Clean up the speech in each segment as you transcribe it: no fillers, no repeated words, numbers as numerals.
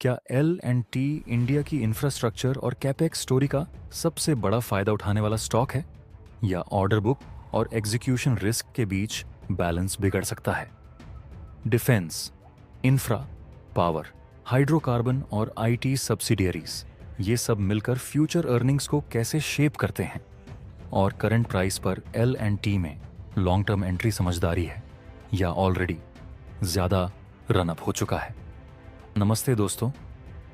क्या L and T India की infrastructure और कैपेक्स स्टोरी का सबसे बड़ा फायदा उठाने वाला स्टॉक है, या ऑर्डर बुक और एग्जीक्यूशन रिस्क के बीच बैलेंस बिगड़ सकता है? डिफेंस, इंफ्रा, पावर, हाइड्रोकार्बन और आईटी सब्सिडियरीज, ये सब मिलकर फ्यूचर अर्निंग्स को कैसे शेप करते हैं? और करंट प्राइस पर एल एंड टी में लॉन्ग टर्म एंट्री समझदारी है या ऑलरेडी ज़्यादा रनअप हो चुका है? नमस्ते दोस्तों,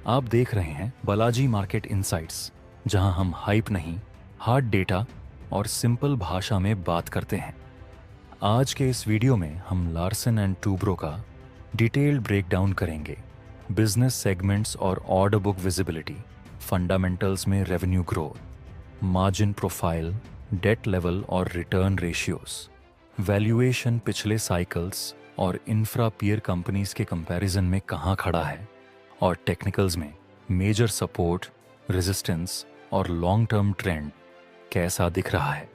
आप देख रहे हैं बालाजी मार्केट इनसाइट्स, जहां हम हाइप नहीं, हार्ड डेटा और सिंपल भाषा में बात करते हैं। आज के इस वीडियो में हम लार्सन एंड टूब्रो का डिटेल्ड ब्रेकडाउन करेंगे। बिजनेस सेगमेंट्स और ऑर्डर बुक विजिबिलिटी, फंडामेंटल्स में revenue growth, margin profile, debt level और रिटर्न रेशियोज, वैल्यूएशन पिछले साइकिल्स और इंफ्रा पीयर कंपनीज के कंपैरिजन में कहां खड़ा है, और टेक्निकल्स में मेजर सपोर्ट, रेजिस्टेंस और लॉन्ग टर्म ट्रेंड कैसा दिख रहा है।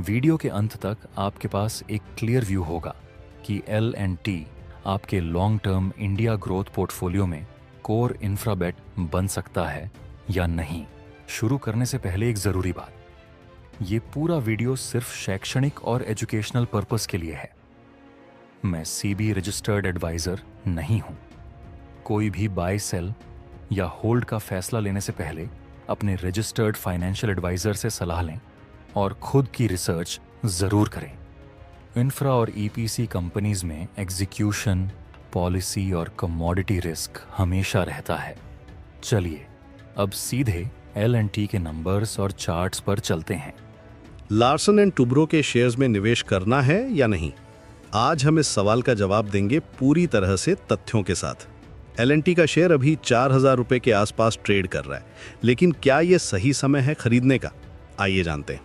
वीडियो के अंत तक आपके पास एक क्लियर व्यू होगा कि एल एंड टी आपके long term India growth portfolio में कोर इंफ्रा बेट बन सकता है या नहीं। शुरू करने से पहले एक ज़रूरी बात, ये पूरा वीडियो सिर्फ शैक्षणिक और एजुकेशनल पर्पस के लिए है। मैं सीबी रजिस्टर्ड एडवाइज़र नहीं हूं। कोई भी बाय सेल या होल्ड का फैसला लेने से पहले अपने रजिस्टर्ड फाइनेंशियल एडवाइज़र से सलाह लें और खुद की रिसर्च ज़रूर करें। इंफ्रा और ईपीसी कंपनीज में एग्जीक्यूशन, पॉलिसी और कमोडिटी रिस्क हमेशा रहता है। चलिए अब सीधे एल एंड टी के नंबर्स और चार्ट्स पर चलते हैं। लार्सन एंड टूब्रो के शेयर्स में निवेश करना है या नहीं? आज हम इस सवाल का जवाब देंगे पूरी तरह से तथ्यों के साथ। एल&टी का शेयर अभी 4,000 रुपए के आसपास ट्रेड कर रहा है, लेकिन क्या यह सही समय है खरीदने का? आइए जानते हैं।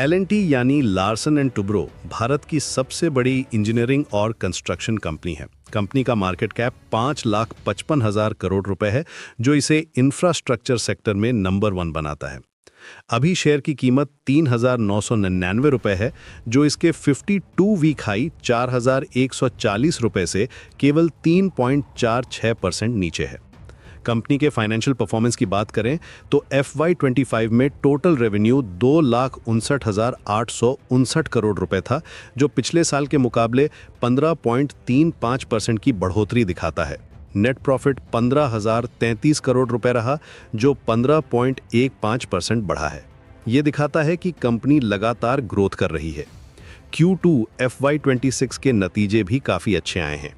एल&टी यानी लार्सन एंड टूब्रो भारत की सबसे बड़ी इंजीनियरिंग और कंस्ट्रक्शन कंपनी है। कंपनी का मार्केट कैप 5,55,000 करोड़ रुपए है, जो इसे इंफ्रास्ट्रक्चर सेक्टर में नंबर 1 बनाता है। अभी शेयर की कीमत 3,999 रुपए है, जो इसके 52 वीक हाई 4,140 रुपए से केवल 3.46% नीचे है। कंपनी के फाइनेंशियल परफॉर्मेंस की बात करें तो FY25 में टोटल रेवेन्यू 2,59,859 करोड़ रुपए था, जो पिछले साल के मुकाबले 15.35% की बढ़ोतरी दिखाता है। नेट प्रॉफिट 15,033 करोड़ रुपए रहा, जो 15.15% बढ़ा है। ये दिखाता है कि कंपनी लगातार ग्रोथ कर रही है। Q2 FY26 के नतीजे भी काफ़ी अच्छे आए हैं।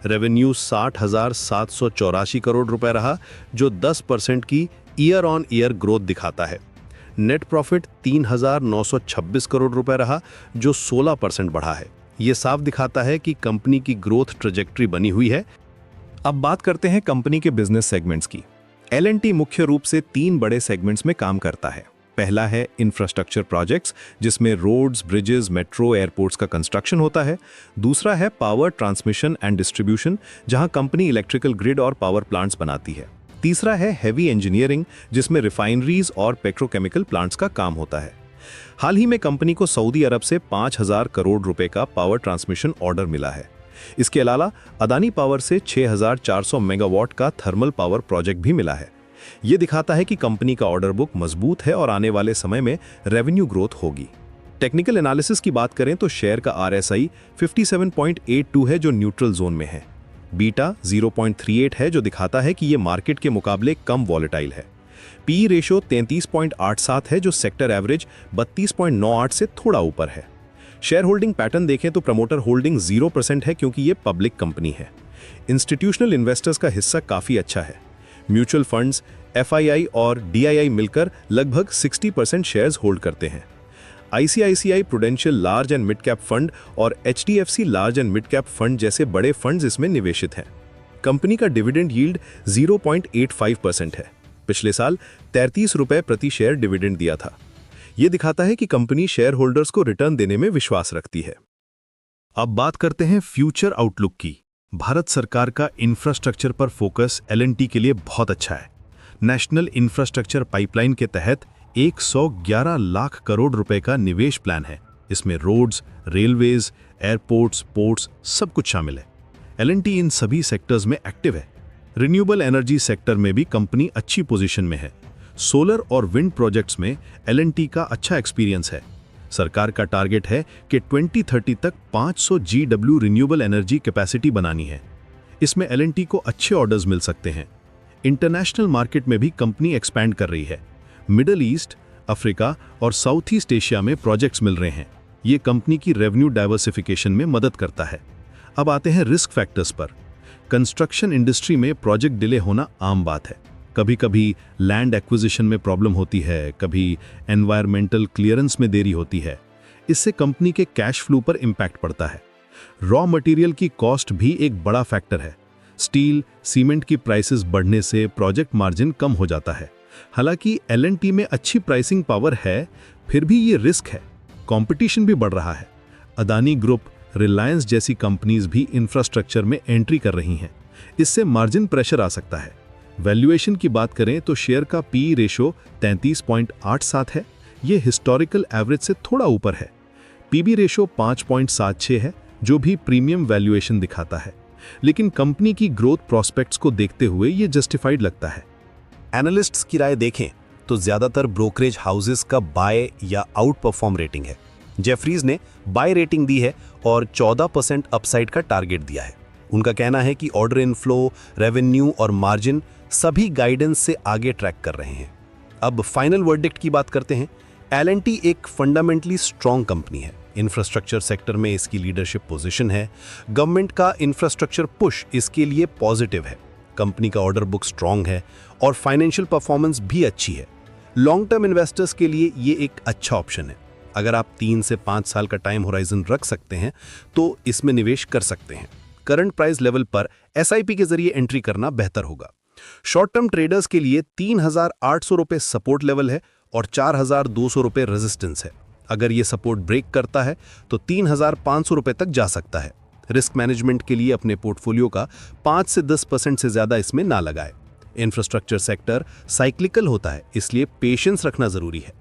रेवेन्यू 60,784 करोड़ रुपए रहा, जो 10% की ईयर ऑन ईयर ग्रोथ दिखाता है। नेट प्रॉफिट 3,926 करोड़ रुपए रहा, जो 16% बढ़ा है। ये साफ दिखाता है कि कंपनी की ग्रोथ ट्रेजेक्ट्री बनी हुई है। अब बात करते हैं कंपनी के बिजनेस सेगमेंट्स की। एल&टी मुख्य रूप से 3 बड़े सेगमेंट्स में काम करता है। पहला है इंफ्रास्ट्रक्चर प्रोजेक्ट्स, जिसमें रोड्स, ब्रिजेस, मेट्रो, एयरपोर्ट्स का कंस्ट्रक्शन होता है। दूसरा है पावर ट्रांसमिशन एंड डिस्ट्रीब्यूशन, जहां कंपनी इलेक्ट्रिकल ग्रिड और पावर प्लांट्स बनाती है। तीसरा है हैवी इंजीनियरिंग, जिसमें रिफाइनरीज और पेट्रोकेमिकल प्लांट्स का काम होता है। हाल ही में कंपनी को सऊदी अरब से 5,000 करोड़ रुपए का पावर ट्रांसमिशन ऑर्डर मिला है। इसके अलावा अदानी पावर से 6,400 मेगावाट का थर्मल पावर प्रोजेक्ट भी मिला है। यह दिखाता है कि कंपनी का ऑर्डर बुक मजबूत है और आने वाले समय में रेवेन्यू ग्रोथ होगी। टेक्निकल एनालिसिस की बात करें तो शेयर का RSI 57.82 है, जो न्यूट्रल जोन में है। बीटा 0.38 है, जो दिखाता है कि यह मार्केट के मुकाबले कम वॉलेटाइल है। PE रेशो 33.87 है, जो सेक्टर एवरेज 32.98 से थोड़ा ऊपर है। शेयर होल्डिंग पैटर्न देखें तो प्रमोटर होल्डिंग 0% है, क्योंकि ये पब्लिक कंपनी है। इंस्टीट्यूशनल इन्वेस्टर्स का हिस्सा काफ़ी अच्छा है। म्यूचुअल फंड्स, FII और DII मिलकर लगभग 60% शेयर्स होल्ड करते हैं। ICICI prudential large and mid cap fund और HDFC large and mid cap fund जैसे बड़े फंड्स इसमें निवेशित हैं। कंपनी का डिविडेंड यील्ड 0.85% है। पिछले साल 33 रुपए प्रति शेयर डिविडेंड दिया था। यह दिखाता है कि कंपनी शेयर होल्डर्स को रिटर्न देने में विश्वास रखती है। अब बात करते हैं फ्यूचर आउटलुक की। भारत सरकार का इंफ्रास्ट्रक्चर पर फोकस एल&टी के लिए बहुत अच्छा है। नेशनल इंफ्रास्ट्रक्चर पाइपलाइन के तहत 111 लाख करोड़ रुपए का निवेश प्लान है। इसमें रोड्स, रेलवेज, एयरपोर्ट्स, पोर्ट्स सब कुछ शामिल है। एल&टी इन सभी सेक्टर्स में एक्टिव है। रिन्यूएबल एनर्जी सेक्टर में भी कंपनी अच्छी पोजीशन में है। सोलर और विंड प्रोजेक्ट्स में एल&टी का अच्छा एक्सपीरियंस है। सरकार का टारगेट है कि 2030 तक 500 GW रिन्यूएबल एनर्जी कैपेसिटी बनानी है। इसमें एल&टी को अच्छे ऑर्डर्स मिल सकते हैं। इंटरनेशनल मार्केट में भी कंपनी एक्सपैंड कर रही है। मिडल ईस्ट, अफ्रीका और साउथ ईस्ट एशिया में प्रोजेक्ट्स मिल रहे हैं। ये कंपनी की रेवेन्यू डाइवर्सिफिकेशन में मदद करता है। अब आते हैं रिस्क फैक्टर्स पर। कंस्ट्रक्शन इंडस्ट्री में प्रोजेक्ट डिले होना आम बात है। कभी कभी लैंड एक्विजिशन में प्रॉब्लम होती है, कभी एनवायरमेंटल क्लियरेंस में देरी होती है। इससे कंपनी के कैश फ्लो पर इम्पैक्ट पड़ता है। रॉ मटेरियल की कॉस्ट भी एक बड़ा फैक्टर है। स्टील, सीमेंट की प्राइसेस बढ़ने से प्रोजेक्ट मार्जिन कम हो जाता है। हालांकि एल&टी में अच्छी प्राइसिंग पावर है, फिर भी ये रिस्क है। कंपटीशन भी बढ़ रहा है। अदानी ग्रुप, रिलायंस जैसी कंपनीज भी इंफ्रास्ट्रक्चर में एंट्री कर रही हैं। इससे मार्जिन प्रेशर आ सकता है। वैल्यूएशन की बात करें तो शेयर का पी रेशो 33.87 है। ये हिस्टोरिकल एवरेज से थोड़ा ऊपर है। पीबी रेशो 5.76 है, जो भी प्रीमियम वैल्यूएशन दिखाता है। लेकिन कंपनी की ग्रोथ प्रोस्पेक्ट्स को देखते हुए ये जस्टिफाइड लगता है। एनालिस्ट्स की राय देखें तो ज्यादातर ब्रोकरेज हाउसेस का बाय या आउट परफॉर्म रेटिंग है। जेफरीज ने बाय रेटिंग दी है और 14% अपसाइड का टारगेट दिया है। उनका कहना है कि ऑर्डर इनफ्लो, रेवेन्यू और मार्जिन सभी गाइडेंस से आगे ट्रैक कर रहे हैं। अब फाइनल वर्डिक्ट की बात करते हैं। एल&टी एक फंडामेंटली स्ट्रॉन्ग कंपनी है। इंफ्रास्ट्रक्चर सेक्टर में इसकी लीडरशिप पोजीशन है। गवर्नमेंट का इंफ्रास्ट्रक्चर पुश इसके लिए पॉजिटिव है। कंपनी का ऑर्डर बुक स्ट्रॉन्ग है और फाइनेंशियल परफॉर्मेंस भी अच्छी है। लॉन्ग टर्म इन्वेस्टर्स के लिए ये एक अच्छा ऑप्शन है। अगर आप 3 से 5 साल का टाइम होराइजन रख सकते हैं तो इसमें निवेश कर सकते हैं। करंट प्राइस लेवल पर एसआईपी के जरिए एंट्री करना बेहतर होगा। शॉर्ट टर्म ट्रेडर्स के लिए 3,800 रुपये सपोर्ट लेवल है और 4,200 रुपये रेजिस्टेंस है। अगर ये सपोर्ट ब्रेक करता है तो 3,500 रुपये तक जा सकता है। रिस्क मैनेजमेंट के लिए अपने पोर्टफोलियो का 5 से 10% से ज्यादा इसमें ना लगाए। इंफ्रास्ट्रक्चर सेक्टर साइक्लिकल होता है, इसलिए पेशेंस रखना जरूरी है।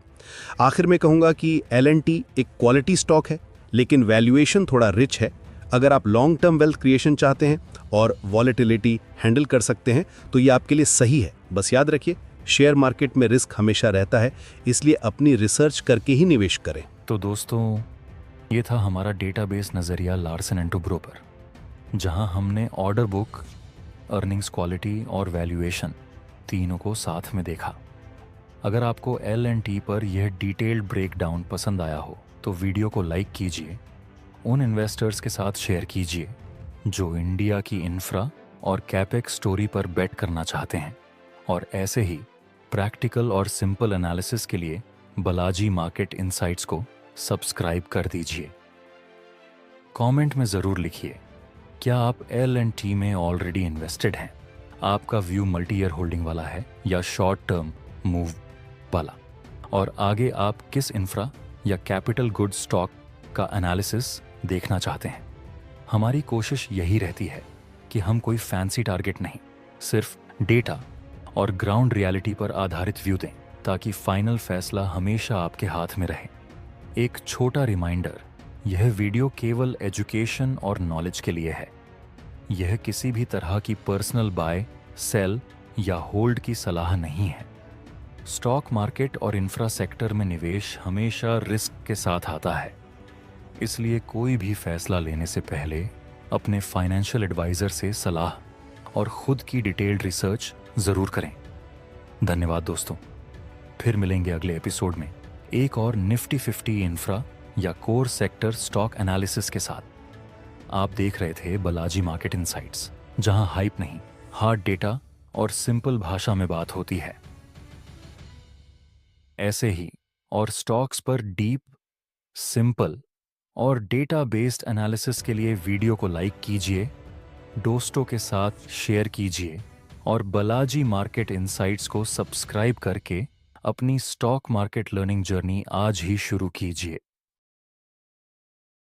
आखिर में कहूंगा कि एल&टी एक क्वालिटी स्टॉक है, लेकिन वैल्यूएशन थोड़ा रिच है। अगर आप लॉन्ग टर्म वेल्थ क्रिएशन चाहते हैं और वॉलेटिलिटी हैंडल कर सकते हैं तो ये आपके लिए सही है। बस याद रखिए, शेयर मार्केट में रिस्क हमेशा रहता है, इसलिए अपनी रिसर्च करके ही निवेश करें। तो दोस्तों, ये था हमारा डेटाबेस नज़रिया लार्सन एंड टुब्रो पर, जहां हमने ऑर्डर बुक, अर्निंग्स क्वालिटी और वैल्यूएशन तीनों को साथ में देखा। अगर आपको एल&टी पर यह डिटेल्ड ब्रेकडाउन पसंद आया हो तो वीडियो को लाइक कीजिए, उन इन्वेस्टर्स के साथ शेयर कीजिए जो इंडिया की इंफ्रा और कैपेक्स स्टोरी पर बेट करना चाहते हैं। और ऐसे ही प्रैक्टिकल और सिंपल एनालिसिस के लिए बालाजी मार्केट इनसाइट्स को सब्सक्राइब कर दीजिए। कमेंट में ज़रूर लिखिए, क्या आप एल&टी में ऑलरेडी इन्वेस्टेड हैं? आपका व्यू मल्टी ईयर होल्डिंग वाला है या शॉर्ट टर्म मूव वाला? और आगे आप किस इंफ्रा या कैपिटल गुड स्टॉक का एनालिसिस देखना चाहते हैं? हमारी कोशिश यही रहती है कि हम कोई फैंसी टारगेट नहीं, सिर्फ डेटा और ग्राउंड रियलिटी पर आधारित व्यू दें, ताकि फाइनल फैसला हमेशा आपके हाथ में रहे। एक छोटा रिमाइंडर, यह वीडियो केवल एजुकेशन और नॉलेज के लिए है। यह किसी भी तरह की पर्सनल बाय, सेल या होल्ड की सलाह नहीं है। स्टॉक मार्केट और इंफ्रा सेक्टर में निवेश हमेशा रिस्क के साथ आता है, इसलिए कोई भी फैसला लेने से पहले अपने फाइनेंशियल एडवाइजर से सलाह और खुद की डिटेल्ड रिसर्च जरूर करें। धन्यवाद दोस्तों, फिर मिलेंगे अगले एपिसोड में एक और निफ्टी 50 इंफ्रा या कोर सेक्टर स्टॉक एनालिसिस के साथ। आप देख रहे थे बालाजी मार्केट इनसाइट्स, जहां हाइप नहीं, हार्ड डेटा और सिंपल भाषा में बात होती है। ऐसे ही और स्टॉक्स पर डीप, सिंपल और डेटा बेस्ड एनालिसिस के लिए वीडियो को लाइक कीजिए, दोस्तों के साथ शेयर कीजिए और बालाजी मार्केट इनसाइट्स को सब्सक्राइब करके अपनी स्टॉक मार्केट लर्निंग जर्नी आज ही शुरू कीजिए।